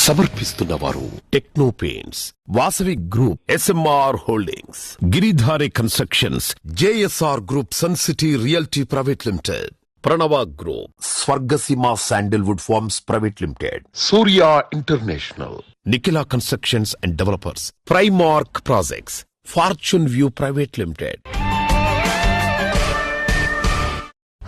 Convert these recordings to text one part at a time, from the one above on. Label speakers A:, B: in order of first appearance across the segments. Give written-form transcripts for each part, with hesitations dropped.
A: సమర్పిస్తున్నవారు techno paints, Vasavi group, SMR holdings, Giridhari constructions, JSR group, sun city realty private limited, Pranava group, Swargaseema sandalwood farms private limited, Surya international, Nikhila constructions and developers, Primark projects, fortune view private limited.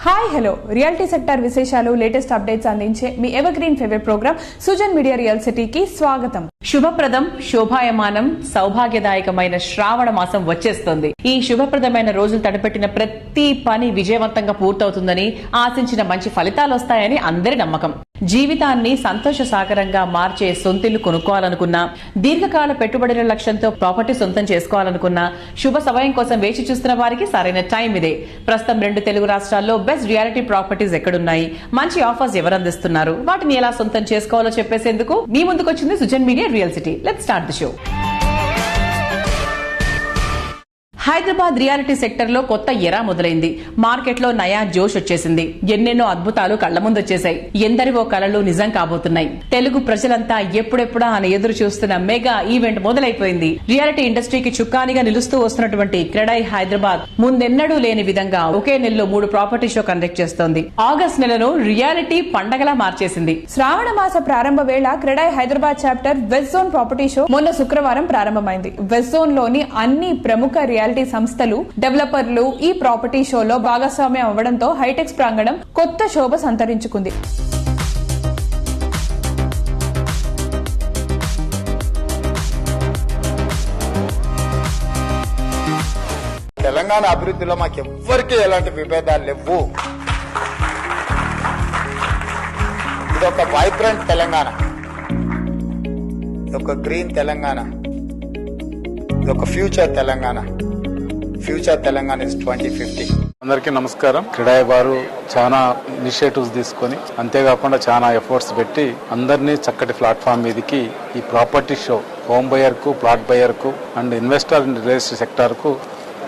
B: Hi hello, reality sector విశేషాలు, latest updates అందించే మీ ever green favourite programme Sujan media real సిటీకి స్వాగతం.
C: శుభప్రదం, శోభాయమానం, సౌభాగ్యదాయకమైన శ్రావణ మాసం వచ్చేస్తోంది. ఈ శుభప్రదమైన రోజులు తడిపెట్టిన ప్రతి పని విజయవంతంగా పూర్తవుతుందని, ఆశించిన మంచి ఫలితాలు వస్తాయని అందరి నమ్మకం. జీవితాన్ని సంతోష సాగరంగా మార్చే సొంతిల్లు కొనుక్కోవాలనుకున్నా, దీర్ఘకాల పెట్టుబడుల లక్ష్యంతో ప్రాపర్టీ సొంతం చేసుకోవాలనుకున్నా, శుభ సమయం కోసం వేచి చూస్తున్న వారికి సరైన టైం ఇదే. ప్రస్తుతం 2 తెలుగు రాష్ట్రాల్లో బెస్ట్ రియాలిటీ ప్రాపర్టీస్ ఎక్కడున్నాయి, మంచి ఆఫర్స్ ఎవరు అందిస్తున్నారు, వాటిని ఎలా సొంతం చేసుకోవాలో చెప్పేసేందుకు మీ ముందుకు వచ్చింది Sujan media real city. Let's start the show. Hyderabad reality sector లో కొత్త ఎరా మొదలైంది. మార్కెట్ లో నయా జోష్ వచ్చేసింది. ఎన్నెన్నో అద్భుతాలు కళ్ల ముందు వచ్చేసాయి. ఎందరివో కలలు నిజం కాబోతున్నాయి. తెలుగు ప్రజలంతా ఎప్పుడెప్పుడా అని ఎదురు చూస్తున్న మెగా ఈవెంట్ మొదలైపోయింది. రియాలిటీ ఇండస్ట్రీకి చుక్కానిగా నిలుస్తూ వస్తున్నటువంటి క్రెడై హైదరాబాద్ ముందెన్నడూ లేని విధంగా ఒకే నెలలో 3 ప్రాపర్టీ షో కండక్ట్ చేస్తోంది. ఆగస్ట్ నెలను రియాలిటీ పండగలా మార్చేసింది.
B: శ్రావణ మాస ప్రారంభ వేళ CREDAI Hyderabad chapter west zone property show మొన్న శుక్రవారం ప్రారంభమైంది. వెస్ట్ జోన్ లోని అన్ని ప్రముఖ రియాలిటీ సంస్థలు, డెవలపర్లు ఈ ప్రాపర్టీ షోలో భాగస్వామ్యం అవ్వడంతో హైటెక్స్ ప్రాంగణం కొత్త శోభ సంతరించుకుంది.
D: తెలంగాణ అభివృద్ధిలో మాకెవ్వరికి ఎలాంటి విభేదాలు లేవు. ఇదొక వైబ్రెంట్ తెలంగాణ, ఇదొక గ్రీన్ తెలంగాణ, ఇదొక future Telangana. Future Telangana is 2050.
E: అందరికీ నమస్కారం. క్రెడై వారు చాలా ఇనిషియేటివ్స్ తీసుకొని, అంతేకాకుండా చాలా ఎఫర్ట్స్ పెట్టి అందరినీ చక్కటి ప్లాట్ఫామ్ మీదకి ఈ ప్రాపర్టీ షో హోమ్ బయర్ కు, ప్లాట్ బయర్ కు and investor and real estate sector కు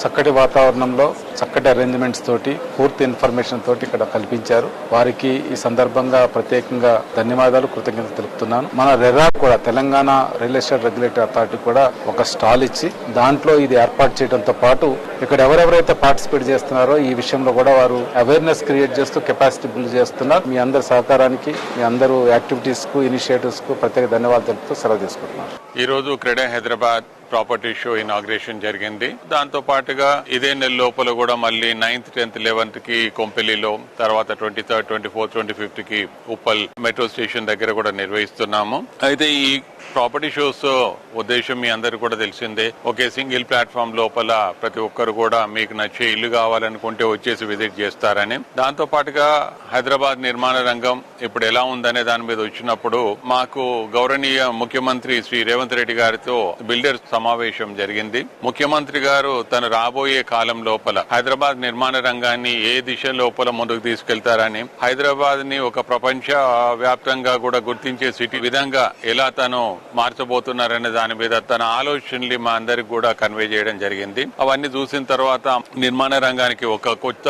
E: చక్కటి వాతావరణంలో చక్కటి అరేంజ్మెంట్స్ తోటి, పూర్తి ఇన్ఫర్మేషన్ తోటి ఇక్కడ కల్పించారు. వారికి ఈ సందర్భంగా ప్రత్యేకంగా ధన్యవాదాలు, కృతజ్ఞతలు తెలుపుతున్నాను. మన రెరా కూడా, Telangana real estate regulatory authority కూడా ఒక స్టాల్ ఇచ్చి దాంట్లో ఇది ఏర్పాటు చేయడంతో పాటు ఇక్కడ ఎవరెవరైతే పార్టిసిపేట్ చేస్తున్నారో ఈ విషయంలో కూడా వారు అవేర్నెస్ క్రియేట్ చేస్తూ కెపాసిటీ బిల్డ్ చేస్తున్నారు. మీ అందరి సహకారానికి, మీ అందరూ యాక్టివిటీస్ కు, ఇనిషియేటివ్స్ కు ప్రత్యేక ధన్యవాదాలు తెలుపుతూ సెలవు తీసుకుంటున్నారు.
F: ఈ రోజు CREDAI Hyderabad property show inauguration జరిగింది. దాంతో పాటుగా ఇదే నెల లోపల కూడా మళ్ళీ 9th, 10th, 11th కి కొంపెల్లిలో, తర్వాత 23rd, 24th, 25th కి ఉప్పల్ మెట్రో స్టేషన్ దగ్గర కూడా నిర్వహిస్తున్నాము. అయితే ఈ ప్రాపర్టీ షోస్ ఉద్దేశం మీ అందరికి కూడా తెలిసిందే. ఒకే సింగిల్ ప్లాట్ఫామ్ లోపల ప్రతి ఒక్కరు కూడా మీకు నచ్చే ఇల్లు కావాలనుకుంటే వచ్చేసి విజిట్ చేస్తారని. దాంతో పాటుగా హైదరాబాద్ నిర్మాణ రంగం ఇప్పుడు ఎలా ఉందనే దాని మీద వచ్చినప్పుడు మాకు గౌరవనీయ ముఖ్యమంత్రి శ్రీ రేవంత్ రెడ్డి గారితో బిల్డర్స్ సమావేశం జరిగింది. ముఖ్యమంత్రి గారు తను రాబోయే కాలం లోపల హైదరాబాద్ నిర్మాణ రంగాన్ని ఏ దిశ లోపల ముందుకు తీసుకెళ్తారని, హైదరాబాద్ ని ఒక ప్రపంచ వ్యాప్తంగా కూడా గుర్తించే సిటీ విధంగా ఎలా తను మార్చబోతున్నారనే దాని మీద తన ఆలోచనలు మా అందరికి కూడా కన్వే చేయడం జరిగింది. అవన్నీ చూసిన తర్వాత నిర్మాణ రంగానికి ఒక కొత్త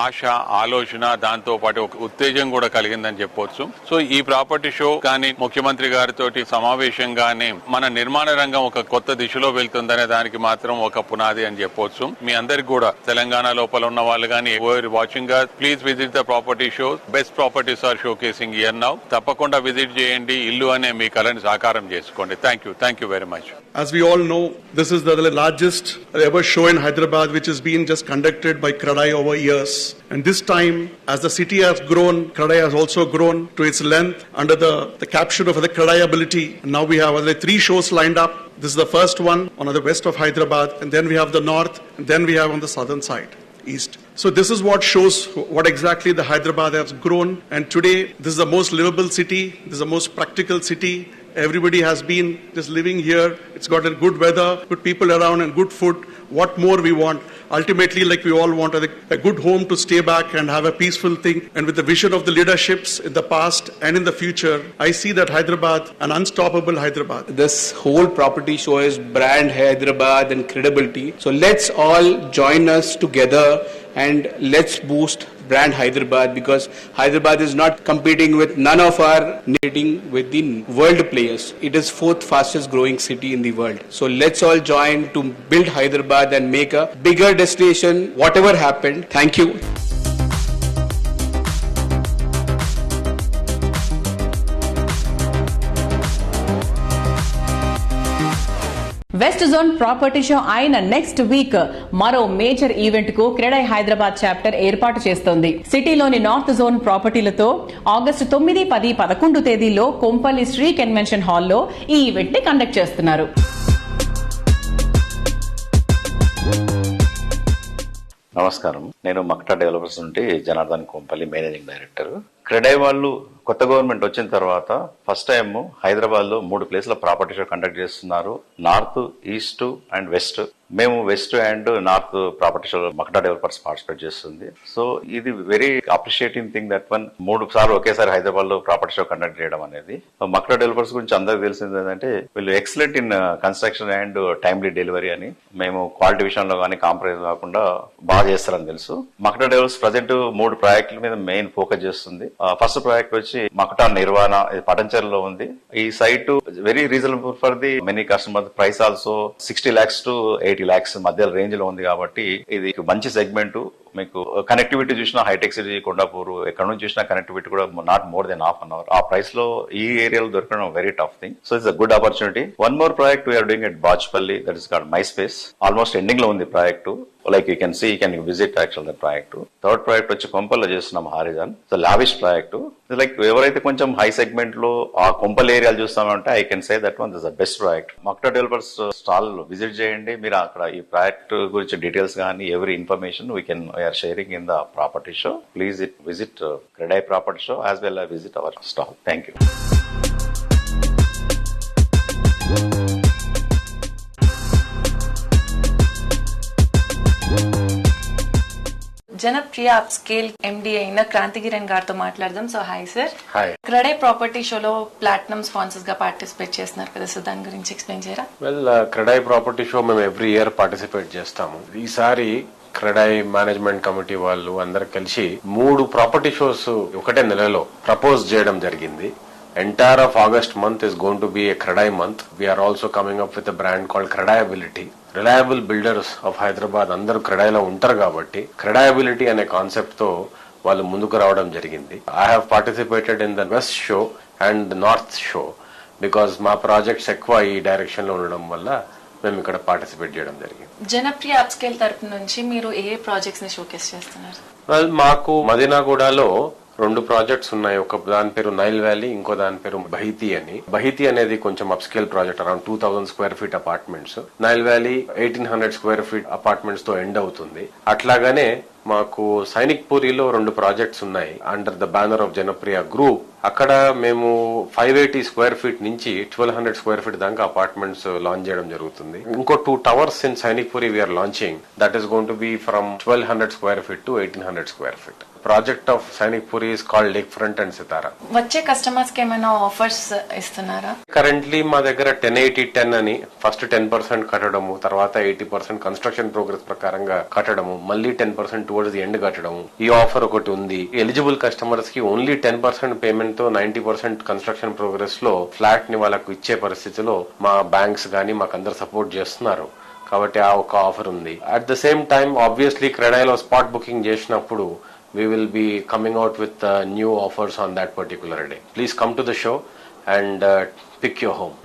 F: ఆశ, ఆలోచన, దాంతో పాటు ఒక ఉత్తేజం కూడా కలిగిందని చెప్పొచ్చు. సో ఈ ప్రాపర్టీ షో కానీ, ముఖ్యమంత్రి గారితో సమావేశం గానీ మన నిర్మాణ రంగం ఒక కొత్త దిశలో వెళ్తుందనే దానికి మాత్రం ఒక పునాది అని చెప్పొచ్చు. మీ అందరికి కూడా తెలంగాణ లోపల ఉన్న వాళ్ళు కానీ watching please visit the property show. Best properties are showcasing here now. తప్పకుండా విజిట్ చేయండి. ఇల్లు అనే మీ కళని సాకారం చేసుకోండి. Thank you very much.
G: As we all know, this is the largest ever show in Hyderabad, which has been just conducted by CREDAI over years. And this time, as the city has grown, CREDAI has also grown to its length under the caption of the CREDAI ability. And now we have 3 shows lined up. This is the first one on the west of Hyderabad, and then we have the north, and then we have on the southern side, east. So this is what shows what exactly the Hyderabad has grown. And today, this is the most livable city. This is the most practical city. Everybody has been just living here. It's got a good weather, good people around, and good food. What more we want? Ultimately, like we all want a good home to stay back and have a peaceful thing. And with the vision of the leaderships in the past and in the future, I see that Hyderabad, an unstoppable Hyderabad.
H: This whole property show is brand Hyderabad and credibility. So let's all join us together and let's boost brand Hyderabad, because Hyderabad is not competing with none of our competing with the world players. It is 4th fastest growing city in the world. So let's all join to build Hyderabad and make a bigger destination whatever happened. Thank you.
C: West zone property show అయిన next week మరో major event కు CREDAI Hyderabad chapter ఏర్పాటు చేస్తోంది. సిటీలోని north zone ప్రాపర్టీలతో August 9, 10, 11 తేదీల్లో Kompally Shri convention హాల్లో ఈ event ని కండక్ట్ చేస్తున్నారు.
I: నమస్కారం, నేను మక్టా డెవలపర్స్ నుండి జనార్దన్ కొంపల్లి మేనేజింగ్ డైరెక్టర్. క్రెడై వాళ్ళు కొత్త గవర్నమెంట్ వచ్చిన తర్వాత ఫస్ట్ టైం హైదరాబాద్ లో 3 ప్లేస్ల ప్రాపర్టీ షో కండక్ట్ చేస్తున్నారు. North, east and west. మేము west and north property show Makta developers participate చేస్తుంది. సో ఇది వెరీ అప్రిషియేటింగ్ థింగ్ దట్ 3 సార్లు ఒకేసారి హైదరాబాద్ లో ప్రాపర్టీ షో కండక్ట్ చేయడం అనేది. మక్టా డెవలపర్స్ గురించి అందరికి తెలిసింది ఏంటంటే వీళ్ళు excellent in construction and timely delivery అని. మేము క్వాలిటీ విషయంలో కానీ కాంప్రమైజ్ కాకుండా బాగా చేస్తారని తెలుసు. మక్టా డెవలపర్స్ ప్రజెంట్ 3 ప్రాజెక్టుల మీద మెయిన్ ఫోకస్ చేస్తుంది. ఫస్ట్ ప్రాజెక్ట్ వచ్చి మక్టా నిర్వాణ, ఇది పటంచెరులో ఉంది. ఈ site very reasonable for the many customer. Price also 60 lakhs to 80 lakhs మధ్య రేంజ్ లో ఉంది కాబట్టి ఇది మంచి సెగ్మెంట్. మీకు కనెక్టివిటీ చూసినా హైటెక్ సిటీ, కొండాపూర్, ఎక్కడ నుంచి చూసినా కనెక్టివిటీ కూడా not more than half an hour. ఆ ప్రైస్ లో ఈ ఏరియాలో దొరకడం very tough thing. So it's a good opportunity. One more project we're doing at Bachupally, that is called my space. Almost ending లో ఉంది project. Like you can see, you can visit actual the project. Third project వచ్చి కొంపల్లో చేస్తున్నాం, Horizon. So lavish project. Like ఎవరైతే కొంచెం high segment లో ఆ కొంపల్ ఏరియాలు చూస్తామంటే I can say that one is the best project. Makta developers stall visit చేయండి. మీరు అక్కడ ఈ ప్రాజెక్ట్ గురించి డీటెయిల్స్ కానీ every information we're sharing in the property show. Please visit Credai Property Show as well as visit our stall. Thank you.
J: Janapriya upscale MD అయిన క్రాంతికిరణ్ గారితో మాట్లాడదాం. So hi sir.
E: Hi.
J: CREDAI property షోలో ప్లాటినం స్పాన్సర్స్ గా participate చేస్తున్నారు కదా, so దాని గురించి explain చేయరా?
K: వెల్, క్రెడై ప్రాపర్టీ షో మేము ఎవ్రీ ఇయర్ పార్టిసిపేట్ చేస్తాము. ఈసారి క్రెడై మేనేజ్మెంట్ కమిటీ వాళ్ళు అందరు కలిసి 3 ప్రాపర్టీ షోస్ ఒకటే నెలలో ప్రపోజ్ చేయడం జరిగింది. Entire of August month is going to be a Credai month. We are also coming up with a brand called Credaiability. Reliable builders of Hyderabad అందరూ క్రెడైలో ఉంటారు కాబట్టి Credaiability అనే కాన్సెప్ట్ తో వాళ్ళు ముందుకు రావడం జరిగింది. I have participated in the West show and the North show because మా ప్రాజెక్ట్స్ ఎక్కువ ఈ డైరెక్షన్ లో ఉండడం వల్ల మేము ఇక్కడ పార్టిసిపేట్ చేయడం జరిగింది.
J: జనప్రియ అప్స్కేల్ తరపు నుంచి మీరు ఏ ప్రాజెక్ట్స్ ని షోకేస్ చేస్తున్నారు?
K: వెల్, మాకు మదీనాగూడలో 2 ప్రాజెక్ట్స్ ఉన్నాయి. ఒక దాని పేరు నైల్ వ్యాలీ, ఇంకో దాని పేరు బహితి అని. బహితి అనేది కొంచెం upscale project, around 2000 square feet apartments. Nile Valley 1800 square feet apartments తో ఎండ్ అవుతుంది. అట్లాగానే మాకు సైనిక్ పూరిలో 2 ప్రాజెక్ట్స్ ఉన్నాయి under the banner of Janapriya group. అక్కడ మేము 580 స్క్వేర్ ఫీట్ నుంచి 1200 స్క్వేర్ ఫీట్ దాకా అపార్ట్మెంట్స్ లాంచ్ చేయడం జరుగుతుంది. ఇంకో 2 towers in Sainik Puri we're launching. That is going to be from 1200 square feet to 1800 square feet. Project of Sainik Puri is called lake front and Sitara.
J: వచ్చే customers కి ఏమైనా ఆఫర్స్ ఇస్తున్నారా?
K: కరెంట్లీ మా దగ్గర 10-80-10 అని ఫస్ట్ 10% కట్టడము, తర్వాత 80% కన్స్ట్రక్షన్ ప్రోగ్రెస్ ప్రకారంగా కట్టడము, మళ్ళీ 10% టువర్డ్స్ ది ఎండ్ కట్టడము. ఈ ఆఫర్ ఒకటి ఉంది. ఎలిజిబుల్ కస్టమర్స్ కి ఓన్లీ 10% పేమెంట్ తో 90% కన్స్ట్రక్షన్ ప్రోగ్రెస్ లో ఫ్లాట్ ని వాళ్ళకు ఇచ్చే పరిస్థితిలో మా బ్యాంక్స్ గానీ మాకు అందరు సపోర్ట్ చేస్తున్నారు కాబట్టి ఆ ఒక ఆఫర్ ఉంది. At the same time obviously క్రెడైలో స్పాట్ బుకింగ్ చేసినప్పుడు we will be coming out with new offers on that particular day. Please come to the show and pick your home.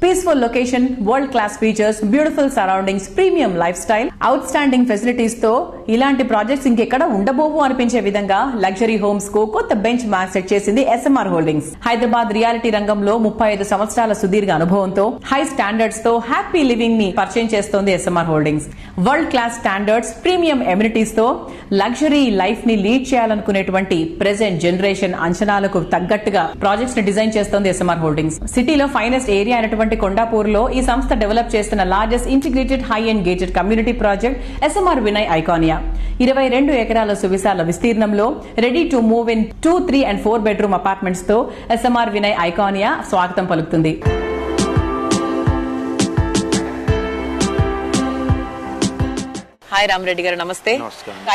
C: Peaceful location, world class features, beautiful surroundings, premium life style, out standing facilities తో ఇలాంటి projects ఇంకెక్కడ ఉండబోవు అనిపించే విధంగా luxury homes కు కొత్త benchmark set చేసింది SMR holdings. Hyderabad reality రంగంలో 35 సంవత్సరాల సుదీర్ఘ అనుభవంతో హై స్టాండర్డ్స్ తో హ్యాపీ లివింగ్ ని పరిచయం చేస్తోంది SMR holdings. World class standards, premium amenities తో లగ్జరీ లైఫ్ ని లీడ్ చేయాలనుకునేటువంటి ప్రెజెంట్ జనరేషన్ అంచనాలకు తగ్గట్టుగా ప్రాజెక్ట్స్ ని డిజైన్ చేస్తోంది ఎస్ఎంఆర్ హోల్డింగ్స్. సిటీలో ఫైనెస్ట్ ఏరియా అయినటువంటి కొండాపూర్ లో ఈ సంస్థ డెవలప్ చేస్తున్న largest integrated high and gated community project SMR Vinay Iconia. 22 ఎకరాల సువిశాల విస్తీర్ణంలో ready to move in 2, 3 and 4 bedroom apartments తో ఎస్ఎంఆర్ వినయ్ ఐకానియా స్వాగతం పలుకుతుంది. హాయ్ రామరెడ్డి గారు, నమస్తే.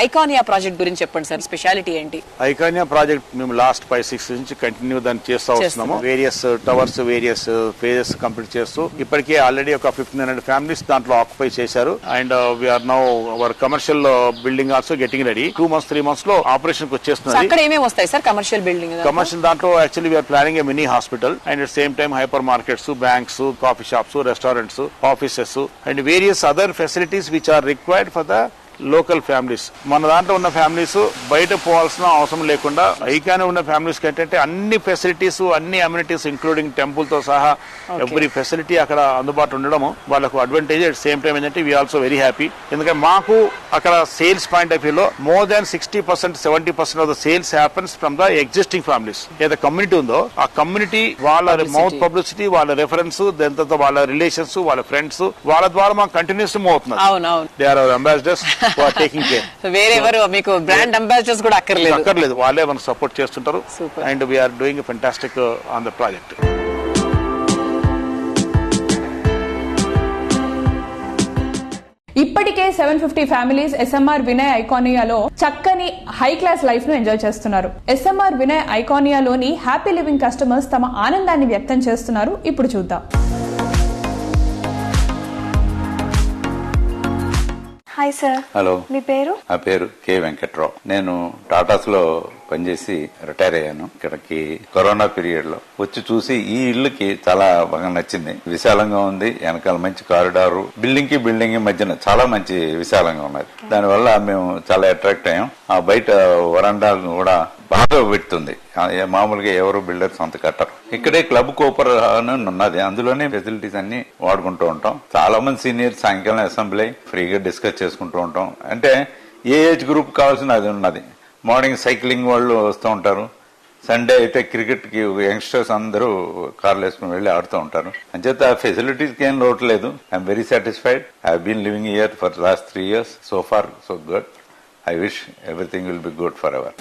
C: ఐకానియా ప్రాజెక్ట్ గురించి చెప్పండి సార్, స్పెషాలిటీ ఏంటి?
L: ఐకానియా ప్రాజెక్ట్ మేము లాస్ట్ 5-6 నుంచి కంటిన్యూ దాన్ని చేస్తూ వస్తున్నాము. Various towers, various phases complete చేస్తూ ఇప్పటికే ఆల్రెడీ ఒక 1500 ఫ్యామిలీస్ దాంట్లో ఆక్యుపై చేశారు. And we are now our commercial building also getting ready. 2 months 3 months లో ఆపరేషన్ వచ్చేస్తుంది.
C: అక్కడ ఏమేమి వస్తాయి సార్ కమర్షియల్ బిల్డింగ్?
L: కమర్షియల్ దాంట్లో actually we are planning a mini hospital and at same time hyper markets, banks, coffee shops, restaurants, offices and various other facilities which are required for the local families. మన దాంట్లో ఉన్న families బయట పోవాల్సిన అవసరం లేకుండా ఐకానియా ఉన్న families ఏంటంటే అన్ని ఫెసిలిటీస్, అన్ని అమ్యూనిటీస్ ఇంక్లూడింగ్ టెంపుల్ తో సహా ఎవ్రీ ఫెసిలిటీ అక్కడ అందుబాటులో ఉండడం వాళ్ళకు అడ్వాంటేజ్. అట్ సేమ్ టైం ఏంటంటే వీ ఆల్సో వెరీ హ్యాపీ. ఎందుకంటే మాకు అక్కడ సేల్స్ పాయింట్ ఆఫ్ వ్యూలో more than 60%, 70% of the sales happens from the existing families. ఏదైతే కమ్యూనిటీ ఉందో ఆ కమ్యూనిటీ వాళ్ళ మౌత్ పబ్లిసిటీ, వాళ్ళ రెఫరెన్స్, దాని తర్వాత వాళ్ళ రిలేషన్స్, వాళ్ళ ఫ్రెండ్స్, వాళ్ళ ద్వారా మాకు కంటిన్యూస్ మూవ్ అవుతున్నారు. They are our ambassadors.
C: వేరెవరు మీకు బ్రాండ్ అంబాసిడర్స్ కూడా
L: అక్కర్లేదు, వాళ్ళే మనకు సపోర్ట్ చేస్తుంటారు. And we're doing fantastic on the project.
B: ఇప్పటికే 750 ఫ్యామిలీస్ ఎస్ఎంఆర్ వినయ్ ఐకానియాలో చక్కని హై క్లాస్ లైఫ్ ను ఎంజాయ్ చేస్తున్నారు. ఎస్ఎంఆర్ వినయ్ ఐకానియాలోని హ్యాపీ లివింగ్ కస్టమర్స్ తమ ఆనందాన్ని వ్యక్తం చేస్తున్నారు. ఇప్పుడు చూద్దాం.
M: Hi sir.
N: హలో.
M: మీ పేరు?
N: నా పేరు కె వెంకట్రావు. నేను టాటాస్ లో పనిచేసి రిటైర్ అయ్యాను. ఇక్కడికి కరోనా పీరియడ్ లో వచ్చి చూసి ఈ ఇల్లుకి చాలా బాగా నచ్చింది. విశాలంగా ఉంది, వెనకాల మంచి కారిడారు, బిల్డింగ్ కి బిల్డింగ్ మధ్యన చాలా మంచి విశాలంగా ఉన్నది. దానివల్ల మేము చాలా అట్రాక్ట్ అయ్యాం. ఆ బయట వరండా కూడా బాగా పెడుతుంది. మామూలుగా ఎవరు బిల్డర్స్ అంత కట్టరు. ఇక్కడే క్లబ్ కోపర్ అని ఉన్నది, అందులోనే ఫెసిలిటీస్ అన్ని వాడుకుంటూ ఉంటాం. చాలా మంది సీనియర్ సాయంకాలం అసెంబ్లీ ఫ్రీగా డిస్కస్ చేసుకుంటూ ఉంటాం. అంటే ఏ ఏజ్ గ్రూప్ కావాల్సిన అది ఉన్నది. మార్నింగ్ సైక్లింగ్ వాళ్ళు వస్తూ ఉంటారు. సండే అయితే క్రికెట్ కి యంగ్స్టర్స్ అందరూ కార్లు వేసుకుని వెళ్లి ఆడుతూ ఉంటారు. అంచేత ఫెసిలిటీస్ కి ఏం లోటు లేదు. I'm very satisfied. I have living here for last 3 years. So far so good. I wish everything will be good forever.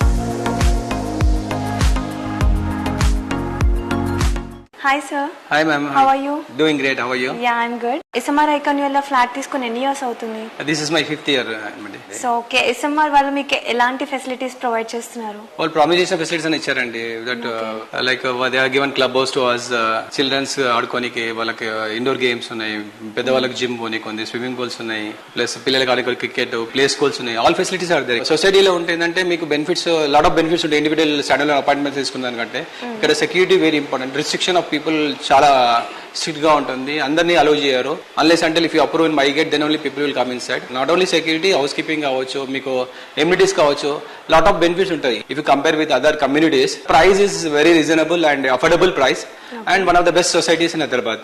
M: Hi sir.
O: Hi ma'am.
M: How are you?
O: Doing great. How are you?
M: Yeah, I'm good. SMR ఐకానియాలో flat తీసుకుని ఎన్ని years అవుతుంది?
O: This is my 5th year.
M: So okay, SMR వాళ్ళు మీకు ఎలాంటి facilities provide చేస్తున్నారు?
O: వాళ్ళు promise చేసిన ఫెసిలిటీస్ అని ఇచ్చారండి. That like they are given club house to us, children's ఆడుకోనికి వాళ్ళకి ఇండోర్ గేమ్స్ ఉన్నాయి, పెద్దవాళ్ళకి జిమ్ పోనీకి ఉంది, స్విమ్మింగ్ పూల్స్ ఉన్నాయి, ప్లస్ పిల్లలకి ఆడుకోవాలి క్రికెట్, ప్లే స్కూల్స్ ఉన్నాయి. All facilities are there. సొసైటీలో ఉంటుందంటే మీకు బెనిఫిట్స్, లాట్ ఆఫ్ బెనిఫిట్స్ ఉంటాయి. ఇండివిజువల్ స్టాండర్డ్ అపార్ట్మెంట్స్ తీసుకున్నాను కంటే ఇక్కడ security very important. Restriction of people చాలా స్ట్రిక్ట్ గా ఉంటుంది. అందరినీ అలౌ చేయరు. అన్లెస్ అంటే if you approve in my gate then only people will come inside. Not only security, housekeeping కావచ్చు, మీకు ఎమ్యూనిటీస్ కావచ్చు, లాట్ ఆఫ్ బెనిఫిట్స్ ఉంటాయి. If you compare with other communities, price is very reasonable and affordable price and one of the best societies in Hyderabad.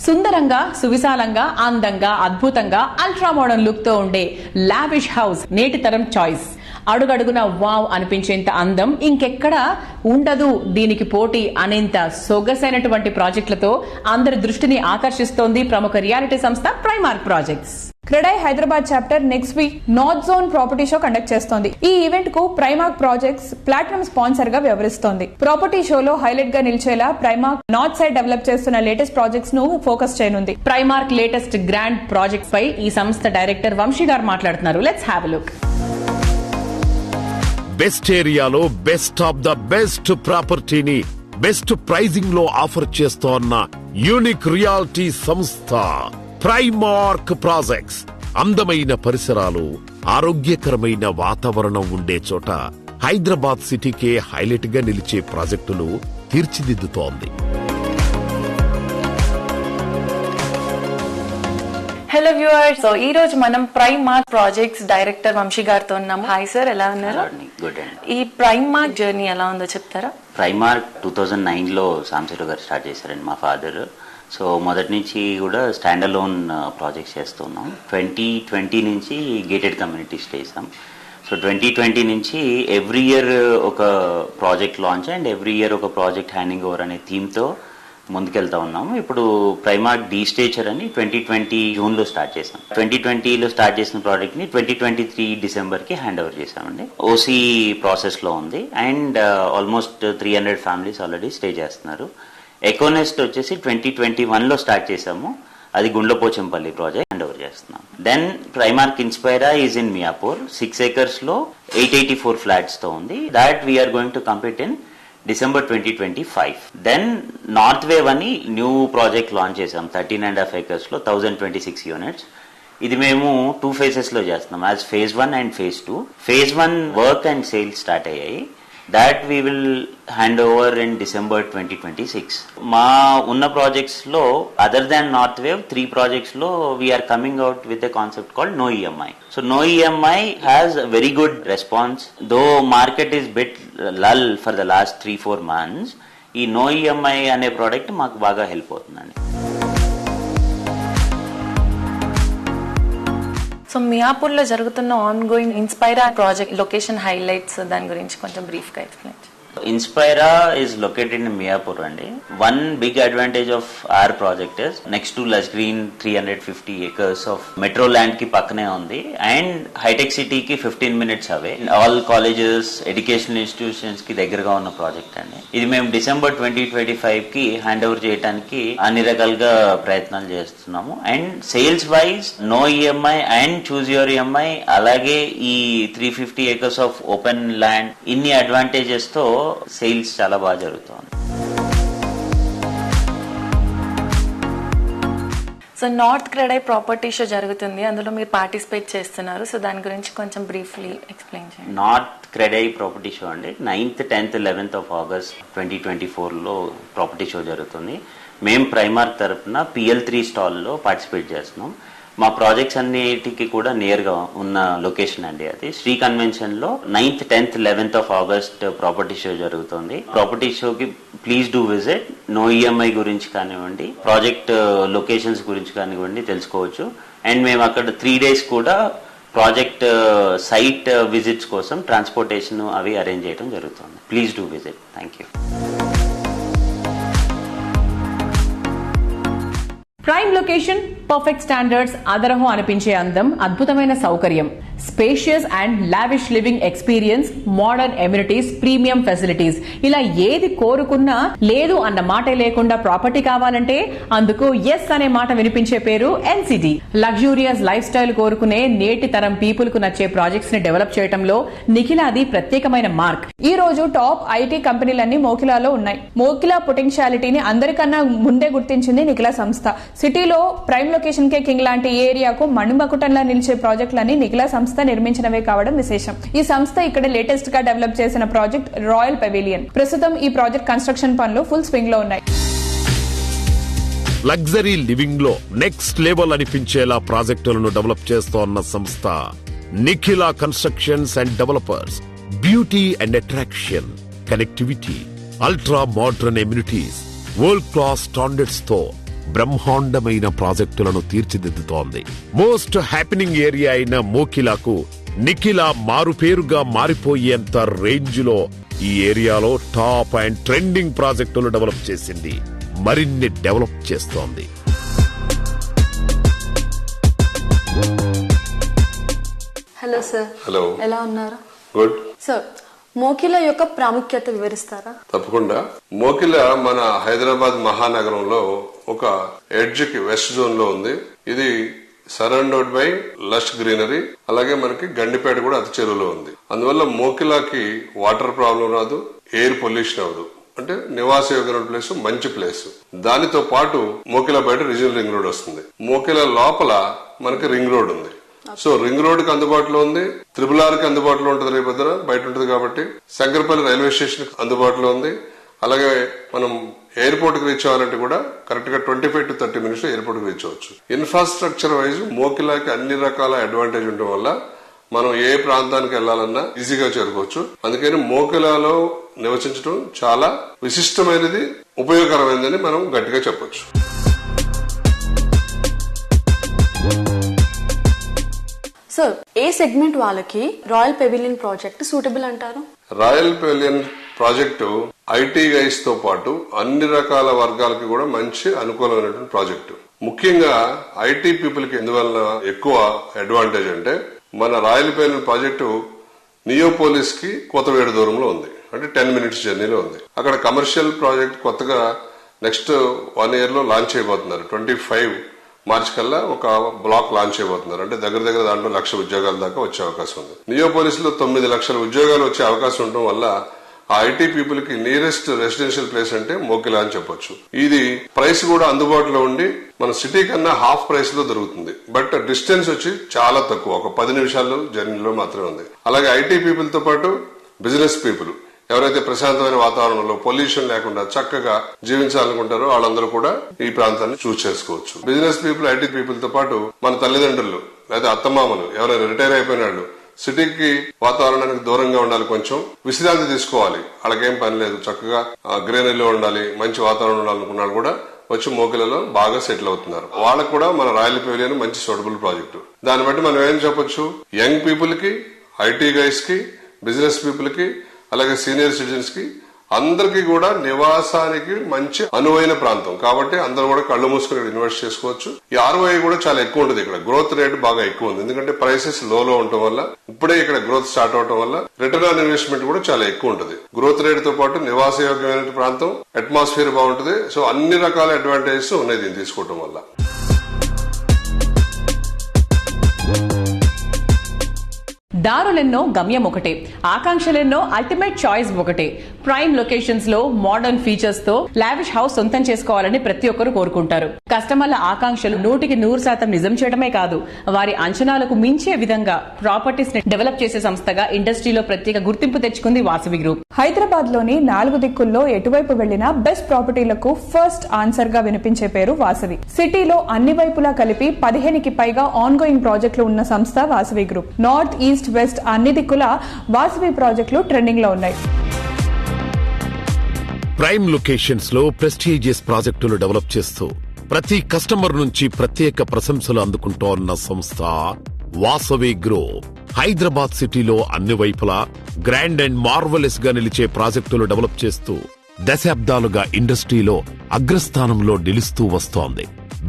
C: సుందరంగా, సువిశాలంగా, అందంగా, అద్భుతంగా, ultra modern look తో ఉండే lavish house నేటి తరం చాయిస్. అడుగడుగున వావ్ అనిపించేంత అందం ఇంకెక్కడా ఉండదు దీనికి పోటీ అనేంత సొగసైనటువంటి ప్రాజెక్టులతో అందరి దృష్టిని ఆకర్షిస్తోంది ప్రముఖ రియాలిటీ సంస్థ Primark projects.
B: CREDAI Hyderabad chapter next week north zone property show conduct చేస్తోంది. ఈ ఈవెంట్ కు ప్రైమార్క్ ప్రాజెక్ట్స్ ప్లాటినం స్పాన్సర్ గా వ్యవహరిస్తోంది. ప్రాపర్టీ షోలో హైలైట్ గా నిలిచేలా ప్రైమార్క్ నార్త్ సైడ్ డెవలప్ చేస్తున్న లేటెస్ట్ ప్రాజెక్ట్స్ ను ఫోకస్ చేయనుంది.
C: ప్రైమార్క్ లేటెస్ట్ గ్రాండ్ ప్రాజెక్ట్స్ పై ఈ సంస్థ డైరెక్టర్ వంశీ గారు మాట్లాడుతున్నారు. Let's have a look.
A: Best ఏరియాలో బెస్ట్ ఆఫ్ ద బెస్ట్ ప్రాపర్టీని బెస్ట్ ప్రైజింగ్ లో ఆఫర్ చేస్తోన్న యూనిక్ రియాలిటీ సంస్థ ప్రైమార్క్ ప్రాజెక్ట్స్. అందమైన పరిసరాలు, ఆరోగ్యకరమైన వాతావరణం ఉండే చోట హైదరాబాద్ సిటీకే హైలైట్ గా నిలిచే ప్రాజెక్టులు తీర్చిదిద్దుతోంది.
J: హలో వ్యూవర్స్, సో ఈ రోజు మనం ప్రైమార్క్ ప్రాజెక్ట్స్ డైరెక్టర్ వంశీ గారితో ఉన్నాము. హాయ్ సార్, ఎలా ఉన్నారు?
P: గుడ్ అండి.
J: ఈ ప్రైమార్క్ జర్నీ ఎలా ఉందో చెప్తారా?
P: ప్రైమార్క్ 2009లో సాంబశివరావు గారు స్టార్ట్ చేశారండి, మా ఫాదర్. సో మొదటి నుంచి కూడా స్టాండ్ అలోన్ ప్రాజెక్ట్స్ చేస్తున్నాం. 2020 నుంచి గేటెడ్ కమ్యూనిటీస్ చేసాం. సో 2020 నుంచి ఎవ్రీ ఇయర్ ఒక project launch and every year ఒక ప్రాజెక్ట్ హ్యాండింగ్ ఓవర్ అనే థీమ్తో ముందుకెళ్తా ఉన్నాము. ఇప్పుడు ప్రైమార్క్ డీ స్టేచర్ అని 2020 జూన్లో స్టార్ట్ చేసాం. 2020లో స్టార్ట్ చేసిన ప్రాజెక్ట్ ని 2023 డిసెంబర్కి హ్యాండ్ ఓవర్ చేసామండి. ఓసీ ప్రాసెస్ లో ఉంది and almost 300 families already stay చేస్తున్నారు. ఎకోనెస్ట్ వచ్చేసి 2021లో స్టార్ట్ చేసాము. అది గుండ్లపోచంపల్లి ప్రాజెక్ట్ హ్యాండ్ ఓవర్ చేస్తున్నాం. Then Primark Inspira is in Miyapur 6 acres లో 884 ఫ్లాట్స్ తో ఉంది. That we are going to complete in December 2025. Then North Wave అని న్యూ ప్రాజెక్ట్ లాంచ్ చేసాం 13.5 acres లో 1026 units. ఇది మేము 2 phases లో చేస్తున్నాం, as phase 1 and phase 2. phase 1 work and sales start అయ్యాయి. That we will hand over in December 2026. మా ఉన్న ప్రాజెక్ట్స్ లో other than north wave 3 projects లో we're coming out with a concept called no EMI. So no EMI has very good response. Though market is bit lull for the last 3-4 months. ఈ no EMI అనే product మాకు బాగా help అవుతుందండి.
J: So Miyapur లో జరుగుతున్న on going Inspira project location highlights దాని గురించి కొంచెం బ్రీఫ్ గా ఎక్స్ప్లెయిన్ చేయండి.
P: Inspira is located in Miyapur అండి. One big advantage of our project is next to lush green 350 acres of metro land కి పక్కనే ఉంది అండ్ హైటెక్ సిటీకి 15 minutes away. All colleges, educational institutions కి దగ్గరగా ఉన్న ప్రాజెక్ట్ అండి. ఇది మేము December 2025 కి హ్యాండ్ ఓవర్ చేయడానికి అన్ని రకాలుగా ప్రయత్నాలు చేస్తున్నాము. And sales wise no EMI and choose your EMI, అలాగే ఈ 350 acres ఆఫ్ ఓపెన్ ల్యాండ్, ఇన్ని అడ్వాంటేజెస్ తో సేల్స్ చాలా బాగా జరుగుతుంది.
J: So north CREDAI property show జరుగుతుంది, అందులో మీరు పార్టిసిపేట్ చేస్తున్నారు. సో దాని గురించి కొంచెం బ్రీఫ్లీ ఎక్స్ప్లెయిన్ చేయండి.
P: నార్త్ క్రెడై ప్రాపర్టీ షో అండి 9th, 10th, 11th of August 2024లో ప్రాపర్టీ షో జరుగుతుంది. మేము ప్రైమార్క్ తరఫున PL3 స్టాల్లో పార్టిసిపేట్ చేస్తున్నాం. మా ప్రాజెక్ట్స్ అన్నిటికీ కూడా నియర్ గా ఉన్న లొకేషన్ అండి. అది శ్రీ కన్వెన్షన్ లో 9th, 10th, 11th of August property show జరుగుతుంది. ప్రాపర్టీ షోకి please do visit. No EMI గురించి కానివ్వండి, ప్రాజెక్ట్ లొకేషన్స్ గురించి కానివ్వండి తెలుసుకోవచ్చు. అండ్ మేము అక్కడ 3 days కూడా ప్రాజెక్ట్ సైట్ విజిట్స్ కోసం ట్రాన్స్పోర్టేషన్ అవి అరేంజ్ చేయడం జరుగుతుంది. Please do visit. Thank you.
C: Prime location, perfect standards, అదరహం అనిపించే అందం, అద్భుతమైన సౌకర్యం, spacious and lavish living experience, modern amenities, premium facilities, ఇలా ఏది కోరుకున్నా లేదు అన్న మాటే లేకుండా ప్రాపర్టీ కావాలంటే అందుకు ఎస్ అనే మాట వినిపించే పేరు ఎన్సిటీ. లగ్జూరియస్ లైఫ్ స్టైల్ కోరుకునే నేటి తరం పీపుల్ కు నచ్చే ప్రాజెక్ట్స్ ని డెవలప్ చేయడంలో నిఖిలాది ప్రత్యేకమైన మార్క్.
B: ఈ రోజు టాప్ ఐటీ కంపెనీలన్నీ మోకిలాలో ఉన్నాయి. మోకిలా పొటెన్షియాలిటీని అందరికన్నా ముందే గుర్తించింది నిఖిలా సంస్థ. సిటీలో ప్రైమ్ లొకేషన్ కే కింగ్ లాంటి ఏరియాకు మణిమకుటంలా నిలిచే ప్రాజెక్టులన్నీ నిఖిలా సంస్థ నిర్మించినవే కావడం విశేషం. ఈ సంస్థ ఇక్కడ లేటెస్ట్ గా డెవలప్ చేసిన ప్రాజెక్ట్ రాయల్ పెవిలియన్. ప్రస్తుతం ఈ ప్రాజెక్ట్ కన్స్ట్రక్షన్ పనులు ఫుల్ స్వింగ్ లో ఉన్నాయి.
A: లగ్జరీ లివింగ్ లో నెక్స్ట్ లెవెల్ అనిపించేలా ప్రాజెక్టులను డెవలప్ చేస్తోన్న సంస్థ Nikhila constructions and developers. Beauty and attraction, connectivity, ultra modern amenities, world class standards తో బ్రహ్మాండమైన ప్రాజెక్టులను తీర్చిదిద్దుతోంది. మోస్ట్ హ్యాపెనింగ్ ఏరియా అయిన మోకిలాకు నిఖిలా మారుపేరుగా మారిపోయేంత రేంజ్ లో ఈ ఏరియాలో టాప్ అండ్ ట్రెండింగ్ ప్రాజెక్టులు డెవలప్ చేసింది, మరిన్ని డెవలప్ చేస్తోంది.
Q: Hello sir.
R: హలో, ఎలా
Q: ఉన్నారు?
R: గుడ్
Q: సార్, మోకిలా యొక్క ప్రాముఖ్యత వివరిస్తారా?
R: తప్పకుండా. మోకిలా మన హైదరాబాద్ మహానగరంలో ఒక ఎడ్జ్ కి వెస్ట్ జోన్ లో ఉంది. ఇది సరౌండెడ్ బై లష్ గ్రీనరీ, అలాగే మనకి గండిపేట కూడా అతి చెరువులో ఉంది. అందువల్ల మోకిలాకి వాటర్ ప్రాబ్లం రాదు, ఎయిర్ పొల్యూషన్ అవ్వదు. అంటే నివాస యోగ్యమైన ప్లేస్, మంచి ప్లేస్. దానితో పాటు మోకిలా బయట రీజనల్ రింగ్ రోడ్ వస్తుంది. మోకిలా లోపల మనకి రింగ్ రోడ్ ఉంది. సో రింగ్ రోడ్ కి అందుబాటులో ఉంది, RRR కి అందుబాటులో ఉంటుంది, రేపొద్దున బయట ఉంటుంది కాబట్టి. శంకరపల్లి రైల్వే స్టేషన్ అందుబాటులో ఉంది. అలాగే మనం ఎయిర్పోర్ట్ కి రీచ్ అవ్వాలంటే కూడా కరెక్ట్ గా 25 to 30 minutes ఎయిర్పోర్ట్ కి రీచ్ అవ్వచ్చు. ఇన్ఫ్రాస్ట్రక్చర్ వైజ్ మోకిలాకి అన్ని రకాల అడ్వాంటేజ్ ఉండడం వల్ల మనం ఏ ప్రాంతానికి వెళ్లాలన్నా ఈజీగా చేరుకోవచ్చు. అందుకని మోకిలాలో నివసించడం చాలా విశిష్టమైనది, ఉపయోగకరమైనదని మనం గట్టిగా చెప్పొచ్చు.
Q: సార్, ఏ సెగ్మెంట్ వాళ్ళకి రాయల్ పెవిలియన్ ప్రాజెక్ట్ సూటబుల్ అంటారు?
R: Royal pavilion project IT guys తో పాటు అన్ని రకాల వర్గాలకి కూడా మంచి అనుకూలమైనటువంటి ప్రాజెక్టు. ముఖ్యంగా ఐటీ పీపుల్ కి ఎందువల్ల ఎక్కువ అడ్వాంటేజ్ అంటే, మన రాయల్ పెవిలియన్ ప్రాజెక్టు నియోపోలిస్ కి కొత్తవేడు దూరంలో ఉంది. అంటే 10 minutes జర్నీలో ఉంది. అక్కడ కమర్షియల్ ప్రాజెక్ట్ కొత్తగా నెక్స్ట్ 1 year లో లాంచ్ చేయబోతున్నారు. 25 మార్చ్ కల్లా ఒక బ్లాక్ లాంచ్ చేయబోతున్నారు. అంటే దగ్గర దాంట్లో 1,00,000 ఉద్యోగాల దాకా వచ్చే అవకాశం ఉంది. నియోపోలిస్ లో 9 లక్షల ఉద్యోగాలు వచ్చే అవకాశం ఉండడం వల్ల ఆ ఐటీ పీపుల్ కి నియరెస్ట్ రెసిడెన్షియల్ ప్లేస్ అంటే మోకిలా అని చెప్పొచ్చు. ఇది ప్రైస్ కూడా అందుబాటులో ఉండి మన సిటీ కన్నా హాఫ్ ప్రైస్ లో దొరుకుతుంది. బట్ డిస్టెన్స్ వచ్చి చాలా తక్కువ, ఒక 10 నిమిషాల్లో జర్నీలో మాత్రమే ఉంది. అలాగే ఐటీ పీపుల్ తో పాటు బిజినెస్ పీపుల్ ఎవరైతే ప్రశాంతమైన వాతావరణంలో పొల్యూషన్ లేకుండా చక్కగా జీవించాలనుకుంటారో వాళ్ళందరూ కూడా ఈ ప్రాంతాన్ని చూస్ చేసుకోవచ్చు. బిజినెస్ పీపుల్, ఐటీ పీపుల్ తో పాటు మన తల్లిదండ్రులు లేదా అత్తమామలు ఎవరైనా రిటైర్ అయిపోయిన వాళ్ళు సిటీకి వాతావరణానికి దూరంగా ఉండాలి, కొంచెం విశ్రాంతి తీసుకోవాలి, వాళ్ళకేం పని లేదు, చక్కగా గ్రీనరీలో ఉండాలి, మంచి వాతావరణం ఉండాలనుకున్నాడు కూడా వచ్చి మోకిలలో బాగా సెటిల్ అవుతున్నారు. వాళ్ళకు కూడా మన రాయల్ పెవిలియన్ మంచి సూటబుల్ ప్రాజెక్టు. దాన్ని బట్టి మనం ఏం చెప్పొచ్చు, యంగ్ పీపుల్ కి, ఐటీ గైస్ కి, బిజినెస్ పీపుల్ కి, అలాగే సీనియర్ సిటిజన్స్ కి అందరికీ కూడా నివాసానికి మంచి అనువైన ప్రాంతం కాబట్టి అందరూ కూడా కళ్ళు మూసుకుని ఇన్వెస్ట్ చేసుకోవచ్చు. ఈ ROI కూడా చాలా ఎక్కువ ఉంటుంది. ఇక్కడ గ్రోత్ రేట్ బాగా ఎక్కువ ఉంది, ఎందుకంటే ప్రైసెస్ లో ఉండటం వల్ల, ఇప్పుడే ఇక్కడ గ్రోత్ స్టార్ట్ అవడం వల్ల రిటర్న్ ఆన్ ఇన్వెస్ట్మెంట్ కూడా చాలా ఎక్కువ ఉంటుంది. గ్రోత్ రేట్ తో పాటు నివాసయోగ్యమైన ప్రాంతం, అట్మాస్ఫియర్ బాగుంటుంది. సో అన్ని రకాల అడ్వాంటేజెస్ ఉన్నాయి దీన్ని తీసుకోవడం వల్ల.
C: దారులెన్నో గమ్యం ఒకటే, ఆకాంక్షలెన్నో అల్టిమేట్ చాయిస్ ఒకటే. ప్రైమ్ లొకేషన్స్ లో మోడర్న్ ఫీచర్స్ తో లావిష్ హౌస్ సొంతం చేసుకోవాలని ప్రతి ఒక్కరు కోరుకుంటారు. కస్టమర్ల ఆకాంక్షలు 100% నిజం చేయడమే కాదు, వారి అంచనాలకు మించే విధంగా ప్రాపర్టీస్ ని డెవలప్ చేసే సంస్థగా ఇండస్ట్రీలో ప్రత్యేక గుర్తింపు తెచ్చుకుంది వాసవి గ్రూప్.
B: హైదరాబాద్ లోని 4 దిక్కుల్లో ఎటువైపు వెళ్లినా బెస్ట్ ప్రాపర్టీలకు ఫస్ట్ ఆన్సర్ గా వినిపించే పేరు వాసవి. సిటీలో అన్ని వైపులా కలిపి 15కి పైగా ఆన్ గోయింగ్ ప్రాజెక్టులు ఉన్న సంస్థ Vasavi group. North, east, west అన్ని దిక్కులా వాసవి ప్రాజెక్టులు ట్రెండింగ్ లో ఉన్నాయి.
A: ప్రైమ్ లొకేషన్స్ లో ప్రెస్టీజియస్ ప్రాజెక్టులు డెవలప్ చేస్తూ ప్రతి కస్టమర్ నుంచి ప్రత్యేక ప్రశంసలు అందుకుంటోన్న సంస్థ వాసవి గ్రూప్. హైదరాబాద్ సిటీలో అన్ని వైపులా గ్రాండ్ అండ్ మార్వెలస్ గా నిలిచే ప్రాజెక్టులు డెవలప్ చేస్తూ దశాబ్దాలుగా ఇండస్ట్రీలో అగ్రస్థానంలో నిలుస్తూ వస్తోంది.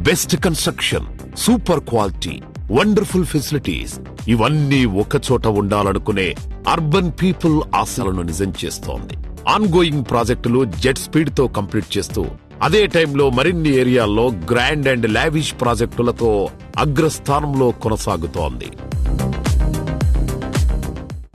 A: Best construction, super quality, wonderful facilities ఇవన్నీ ఒకచోట ఉండాలనుకునే అర్బన్ పీపుల్ ఆశలను నిజం చేస్తోంది. ఆన్గోయింగ్ ప్రాజెక్టులు జెట్ స్పీడ్ తో కంప్లీట్ చేస్తూ అదే టైంలో మరిన్ని ఏరియాల్లో గ్రాండ్ అండ్ లావిష్ ప్రాజెక్టులతో అగ్రస్థానంలో కొనసాగుతోంది.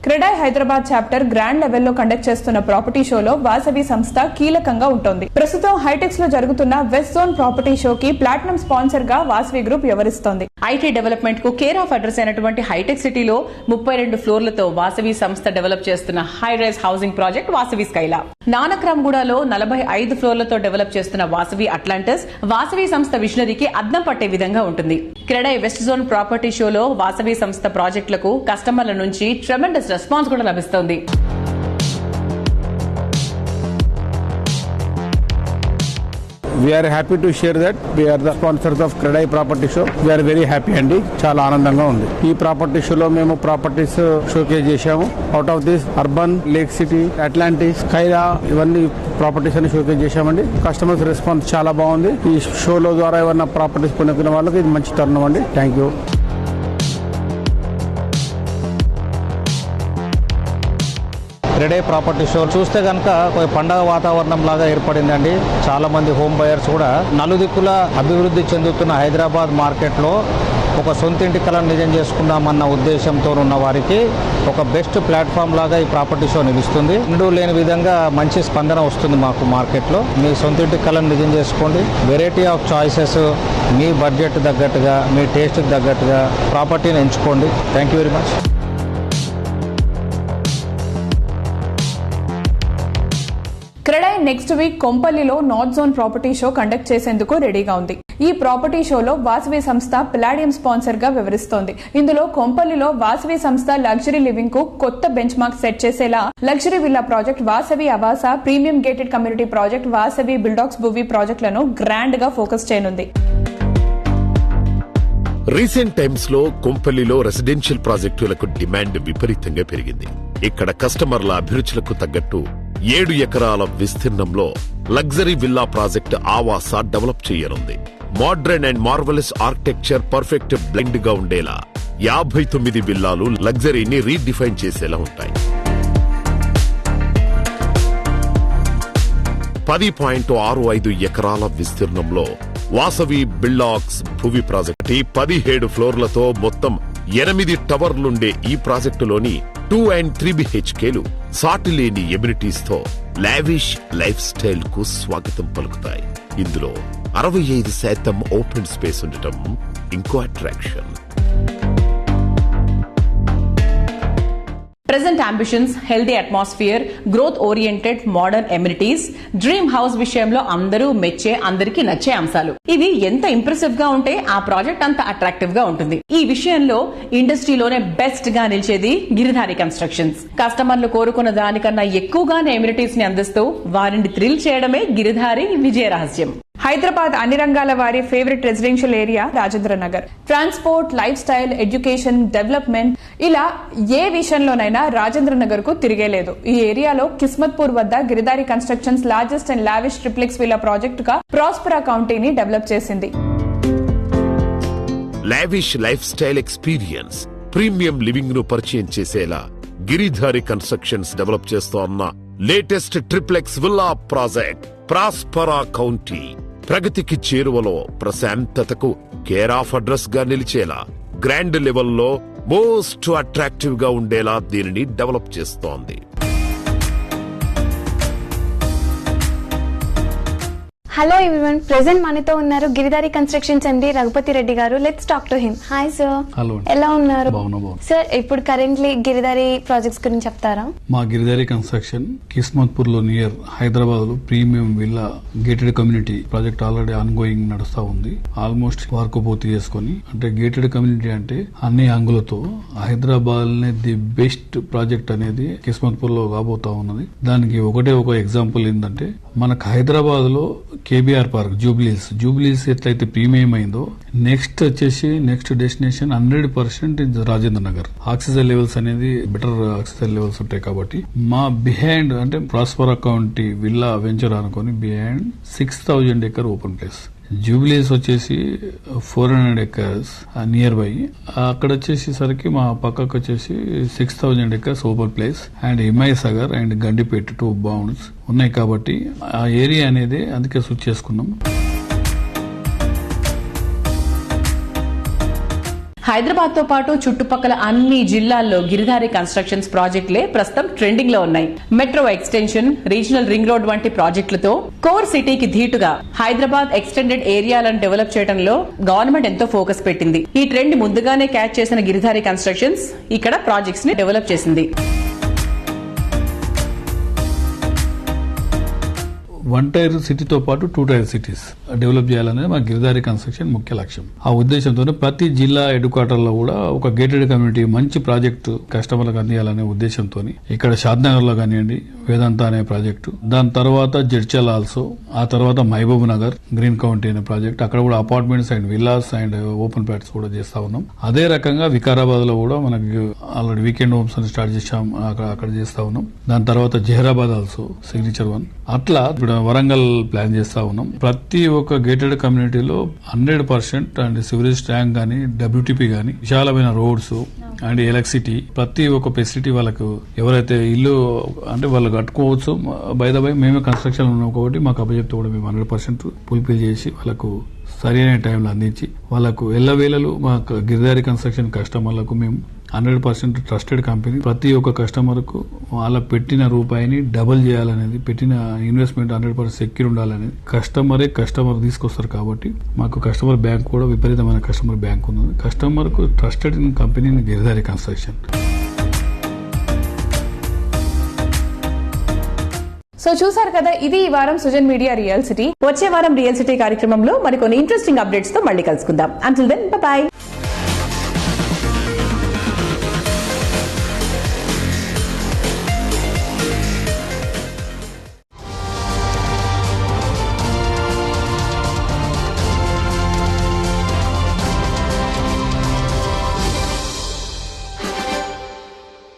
B: క్రెడాయ్ హైదరాబాద్ చాప్టర్ గ్రాండ్ లెవెల్లో కండక్ట్ చేస్తున్న ప్రాపర్టీ షోలో వాసవి సంస్థ కీలకంగా ఉంటుంది. ప్రస్తుతం హైటెక్స్ లో జరుగుతున్న వెస్ట్ జోన్ ప్రాపర్టీ షోకి ప్లాటినం స్పాన్సర్ గా వాసవి గ్రూప్ వ్యవహరిస్తోంది.
C: ఐటీ డెవలప్మెంట్ కు కేర్ ఆఫ్ అడ్రస్ అయినటువంటి హైటెక్ సిటీలో 32 ఫ్లోర్లతో వాసవి సంస్థ డెవలప్ చేస్తున్న high rise housing project Vasavi Skyla. నానక్రామ్గూడలో 45 ఫ్లోర్లతో డెవలప్ చేస్తున్న వాసవి అట్లాంటిస్ వాసవి సంస్థ విజనరీకి అద్దం పట్టే విధంగా ఉంటుంది. క్రెడాయ్ వెస్ట్ జోన్ ప్రాపర్టీ షోలో వాసవి సంస్థ ప్రాజెక్టులకు కస్టమర్ల నుంచి ట్రెమెండస్ రెస్పాన్స్ కూడా లభిస్తోంది.
L: We are happy to share that we are the sponsors of Credai Property Show. We are very happy అండి, చాలా ఆనందంగా ఉంది. ఈ ప్రాపర్టీ షోలో మేము ప్రాపర్టీస్ షోకేస్ చేశాము. Out of this urban, lake city, Atlantis, Skyla ఇవన్నీ ప్రాపర్టీస్ అని షోకేస్ చేశామండి. కస్టమర్స్ రెస్పాన్స్ చాలా బాగుంది. ఈ షోలో ద్వారా ఏమన్నా ప్రాపర్టీస్ కొనుక్కున్న వాళ్ళకి ఇది మంచి తరుణం అండి. Thank you.
S: CREDAI property show చూస్తే కనుక ఒక పండగ వాతావరణం లాగా ఏర్పడిందండి. చాలా మంది హోమ్ బయర్స్ కూడా నలుదిక్కుల అభివృద్ధి చెందుతున్న హైదరాబాద్ మార్కెట్లో ఒక సొంత ఇంటి కలను నిజం చేసుకుందామన్న ఉద్దేశంతో ఉన్న వారికి ఒక బెస్ట్ ప్లాట్ఫామ్ లాగా ఈ ప్రాపర్టీ షో నిలుస్తుంది. ఎన్నడూ లేని విధంగా మంచి స్పందన వస్తుంది మాకు మార్కెట్లో. మీ సొంత ఇంటి కలను నిజం చేసుకోండి. వెరైటీ ఆఫ్ చాయిసెస్, మీ బడ్జెట్ తగ్గట్టుగా, మీ టేస్ట్కి తగ్గట్టుగా ప్రాపర్టీని ఎంచుకోండి. Thank you very much.
B: CREDAI next week కొంపల్లిలో north zone property show conduct చేసేందుకు రెడీగా ఉంది. ఈ ప్రాపర్టీ షోలో వాసవి సంస్థ ప్లాటియం స్పాన్సర్ గా వ్యవహరిస్తోంది. ఇందులో కొంపల్లిలో వాసవి సంస్థ లగ్జరీ లివింగ్ కు కొత్త బెంచ్ మార్క్ సెట్ చేసేలా luxury villa project, Vasavi Avasa, premium gated community project, Vasavi Buildax Bhuvi ప్రాజెక్టులను గ్రాండ్ గా ఫోకస్ చేయనుంది.
A: రీసెంట్ టైమ్స్ లో కొంపల్లిలో రెసిడెన్షియల్ ప్రాజెక్టులకు డిమాండ్ విపరీతంగా పెరిగింది. ఇక్కడ కస్టమర్ల అభిరుచులకు తగ్గట్టు 7 ఎకరాల విస్తీర్ణంలో లగ్జరీ విల్లా ప్రాజెక్ట్ ఆవాస డెవలప్ చేయనుంది. Modern and marvellous architecture perfect blend గా ఉండేలా 59 విల్లాలు లగ్జరీని రీడిఫైన్ చేసేలా ఉంటాయి. 10.65 ఎకరాల విస్తీర్ణంలో వాసవి బిల్డాక్స్ భూమి ప్రాజెక్టు 17 ఫ్లోర్లతో మొత్తం 8 టవర్లుండే ఈ ప్రాజెక్టులోని 2 and 3 BHKలు సాటిలేని ఎమ్యూనిటీస్ తో లావిష్ లైఫ్ స్టైల్ కు స్వాగతం పలుకుతాయి. ఇందులో 65% ఓపెన్ స్పేస్ ఉండటం ఇంకో attraction.
C: Present ambitions, healthy atmosphere, growth oriented modern amenities, dream house విషయంలో అందరూ మెచ్చే, అందరికీ నచ్చే అంశాలు. ఇవి ఎంత ఇంప్రెసివ్ గా ఉంటే ఆ ప్రాజెక్ట్ అంత అట్రాక్టివ్ గా ఉంటుంది. ఈ విషయంలో ఇండస్ట్రీలోనే బెస్ట్ గా నిలిచేది గిరిధారి కన్స్ట్రక్షన్స్. కస్టమర్లు కోరుకున్న దానికన్నా ఎక్కువగానే ఎమ్యూనిటీస్ ని అందిస్తూ వారిని థ్రిల్ చేయడమే గిరిధారి విజయ రహస్యం.
B: హైదరాబాద్ అన్ని రంగాల వారి favourite residential area Rajendra Nagar. Transport, life style, education, development ఇలా ఏ విషయంలోనైనా రాజేంద్ర నగర్ కు తిరిగేలేదు. ఈ ఏరియాలో కిస్మత్పూర్ వద్ద Giridhari constructions largest and lavish triplex villa project గా ప్రాస్పరా కౌంటీని డెవలప్ చేసింది.
A: Lavish life style experience, premium living ను పరిచయం చేసేలా గిరిధారి కన్స్ట్రక్షన్స్ డెవలప్ చేస్తోన్న latest triplex villa project ప్రాస్పరా county ప్రగతికి చేరువలో ప్రశాంతతకు కేర్ ఆఫ్ అడ్రస్ గా నిలిచేలా గ్రాండ్ లెవెల్లో మోస్ట్ అట్రాక్టివ్ గా ఉండేలా దీనిని డెవలప్ చేస్తోంది.
M: హలో ఎవ్రీవన్, ప్రెజెంట్ మనతో ఉన్నారు గిరిధారి కన్స్ట్రక్షన్స్ ఎండి రఘుపతి రెడ్డి గారు. Let's talk to him. Hi sir.
T: Hello.
M: ఎలా ఉన్నారు సార్? ఇప్పుడు కరెంట్లీ గిరిధారి ప్రాజెక్ట్స్ గురించి చెప్తారా?
T: మా గిరిధారి కన్స్ట్రక్షన్ కిస్మత్పూర్ లో నియర్ హైదరాబాద్ లో premium villa gated community project already on going నడుస్తా ఉంది. ఆల్మోస్ట్ వర్క్ పూర్తి చేసుకుని, అంటే గేటెడ్ కమ్యూనిటీ అంటే అన్ని అంగులతో హైదరాబాద్ ది బెస్ట్ ప్రాజెక్ట్ అనేది కిస్మత్పూర్ లో కాబోతా ఉన్నది. దానికి ఒకటే ఒక ఎగ్జాంపుల్ ఏంటంటే, మనకు హైదరాబాద్ లో కేబీఆర్ పార్క్ జూబ్లీస్ ఎట్లయితే ప్రీమియం అయిందో, next destination 100% Rajendra Nagar. Oxygen levels అనేది బెటర్ ఆక్సిజన్ లెవెల్స్ ఉంటాయి కాబట్టి మా బిహైండ్ అంటే ప్రాస్పరా కౌంటీ విల్లా వెంచర్ అనుకుని బిహైండ్ 6000 acre ఓపెన్ ప్లేస్. జూబ్లీస్ వచ్చేసి 400 acres నియర్ బై. అక్కడ వచ్చేసరికి మా పక్కకు వచ్చేసి 6000 acres open place and Himayat Sagar and Gandipet 2 bounds ఉన్నాయి కాబట్టి ఆ ఏరియా అనేది అందుకే స్విచ్ చేసుకున్నాం.
C: హైదరాబాద్ తో పాటు చుట్టుపక్కల అన్ని జిల్లాల్లో గిరిధారి కన్స్ట్రక్షన్స్ ప్రాజెక్టులే ప్రస్తుతం ట్రెండింగ్ లో ఉన్నాయి. Metro extension, regional ring road వంటి ప్రాజెక్టులతో కోర్ సిటీకి ధీటుగా హైదరాబాద్ ఎక్స్టెండెడ్ ఏరియాలను డెవలప్ చేయడంలో గవర్నమెంట్ ఎంతో ఫోకస్ పెట్టింది. ఈ ట్రెండ్ ముందుగానే క్యాచ్ చేసిన గిరిధారి కన్స్ట్రక్షన్స్ ఇక్కడ ప్రాజెక్ట్స్ ని డెవలప్ చేసింది.
T: 1 tier సిటీతో పాటు 2 tier సిటీస్ డెవలప్ చేయాలనేది మా గిరిధారి కన్స్ట్రక్షన్ ముఖ్య లక్ష్యం. ఆ ఉద్దేశంతోనే ప్రతి జిల్లా హెడ్ క్వార్టర్ లో కూడా ఒక గేటెడ్ కమ్యూనిటీ మంచి ప్రాజెక్టు కస్టమర్లకు అందియాలనే ఉద్దేశంతో ఇక్కడ షాద్నగర్ లో కానివ్వండి వేదాంత అనే ప్రాజెక్టు, దాని తర్వాత జడ్చల్ ఆల్సో, ఆ తర్వాత మహబూబ్ నగర్ గ్రీన్ కౌంటీ అనే ప్రాజెక్ట్, అక్కడ కూడా apartments and villas and open plots కూడా చేస్తా ఉన్నాం. అదే రకంగా వికారాబాద్ లో కూడా మనకి ఆల్రెడీ వీకెండ్ హోమ్స్ అని స్టార్ట్ చేసాం, అక్కడ చేస్తా ఉన్నాం. దాని తర్వాత జహీరాబాద్ ఆల్సో సిగ్నేచర్ 1. అట్లా వరంగల్ ప్లాన్ చేస్తా ఉన్నాం. ప్రతి ఒక్క గేటెడ్ కమ్యూనిటీలో 100% అండ్ సివరేజ్ ట్యాంక్ గానీ, WTP గానీ, విశాలమైన రోడ్స్ అండ్ ఎలక్ట్రిసిటీ, ప్రతి ఒక్క ఫెసిలిటీ వాళ్ళకు ఎవరైతే ఇల్లు అంటే వాళ్ళు కట్టుకోవచ్చు. బై ద బై మేమే కన్స్ట్రక్షన్ ఉన్నాం కాబట్టి మాకు అప్పచెప్తే కూడా మేము 100% ఫుల్ఫిల్ చేసి వాళ్ళకు సరైన టైంలో అందించి వాళ్ళకు ఎల్లవేళలు మా గిరిధారి కన్స్ట్రక్షన్ కస్టమర్లకు మేము 100% ట్రస్టెడ్ కంపెనీ. ప్రతి ఒక్క కస్టమర్ కు వాళ్ళ పెట్టిన రూపాయిని డబుల్ చేయాలనేది, పెట్టిన ఇన్వెస్ట్మెంట్ 100% సెక్యూర్ ఉండాలనేది కస్టమర్ తీసుకొస్తారు కాబట్టి మాకు కస్టమర్ బ్యాంక్ కూడా విపరీతమైన కస్టమర్ బ్యాంక్ ఉన్నది. కస్టమర్ కు trusted company Giridhari construction.
B: So చూసారు కదా, ఇది ఈ వారం సుజన్ మీడియా రియల్ సిటీ.
C: వచ్చే వారం రియల్ సిటీ కార్యక్రమంలో మరికొన్ని ఇంట్రెస్టింగ్ అప్డేట్స్ తో మళ్ళీ కలుసుకుందాం. Until then bye by.